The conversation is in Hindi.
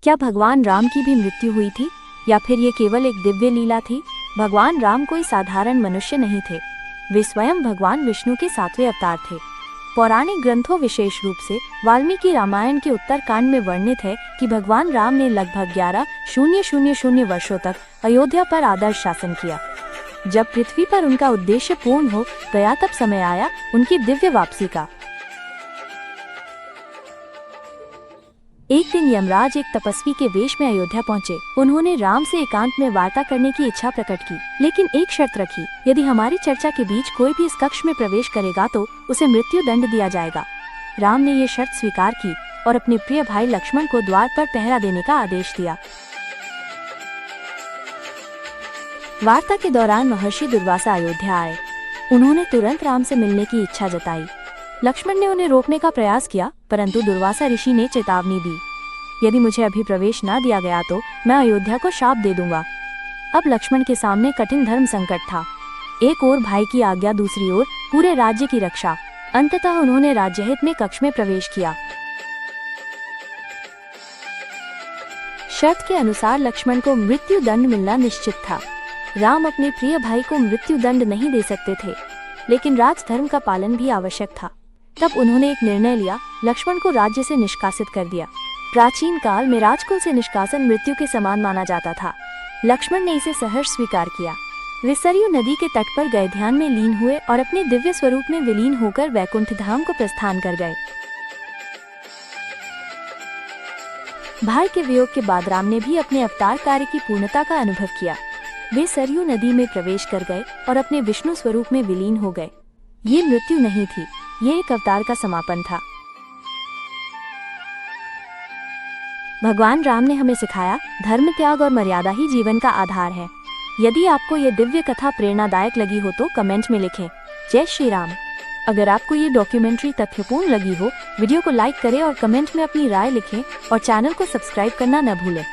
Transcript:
क्या भगवान राम की भी मृत्यु हुई थी या फिर ये केवल एक दिव्य लीला थी? भगवान राम कोई साधारण मनुष्य नहीं थे। वे स्वयं भगवान विष्णु के 7वें अवतार थे। पौराणिक ग्रंथों विशेष रूप से वाल्मीकि रामायण के उत्तरकांड में वर्णित है कि भगवान राम ने लगभग 11,000 वर्षों तक अयोध्या पर आदर्श शासन किया। जब पृथ्वी पर उनका उद्देश्य पूर्ण हो गया तब समय आया उनकी दिव्य वापसी का। एक दिन यमराज एक तपस्वी के वेश में अयोध्या पहुंचे। उन्होंने राम से एकांत में वार्ता करने की इच्छा प्रकट की, लेकिन एक शर्त रखी, यदि हमारी चर्चा के बीच कोई भी इस कक्ष में प्रवेश करेगा तो उसे मृत्यु दंड दिया जाएगा। राम ने ये शर्त स्वीकार की और अपने प्रिय भाई लक्ष्मण को द्वार पर पहरा देने का आदेश दिया। वार्ता के दौरान महर्षि दुर्वासा अयोध्या आए। उन्होंने तुरंत राम से मिलने की इच्छा जताई। लक्ष्मण ने उन्हें रोकने का प्रयास किया, परंतु दुर्वासा ऋषि ने चेतावनी दी, यदि मुझे अभी प्रवेश न दिया गया तो मैं अयोध्या को शाप दे दूंगा। अब लक्ष्मण के सामने कठिन धर्म संकट था। एक ओर भाई की आज्ञा, दूसरी ओर पूरे राज्य की रक्षा। अंततः उन्होंने राज्यहित में कक्ष में प्रवेश किया। शर्त के अनुसार लक्ष्मण को मृत्यु दंड मिलना निश्चित था। राम अपने प्रिय भाई को मृत्यु दंड नहीं दे सकते थे, लेकिन राजधर्म का पालन भी आवश्यक था। तब उन्होंने एक निर्णय लिया, लक्ष्मण को राज्य से निष्कासित कर दिया। प्राचीन काल में राजकुल से निष्कासन मृत्यु के समान माना जाता था। लक्ष्मण ने इसे सहर्ष स्वीकार किया। वे सरयू नदी के तट पर गए, ध्यान में लीन हुए और अपने दिव्य स्वरूप में विलीन होकर वैकुंठ धाम को प्रस्थान कर गए। भाई के वियोग के बाद राम ने भी अपने अवतार कार्य की पूर्णता का अनुभव किया। वे सरयू नदी में प्रवेश कर गए और अपने विष्णु स्वरूप में विलीन हो गए। ये मृत्यु नहीं थी, ये एक अवतार का समापन था। भगवान राम ने हमें सिखाया, धर्म त्याग और मर्यादा ही जीवन का आधार है। यदि आपको ये दिव्य कथा प्रेरणादायक लगी हो तो कमेंट में लिखें, जय श्री राम। अगर आपको ये डॉक्यूमेंट्री तथ्यपूर्ण लगी हो, वीडियो को लाइक करें और कमेंट में अपनी राय लिखें और चैनल को सब्सक्राइब करना न भूलें।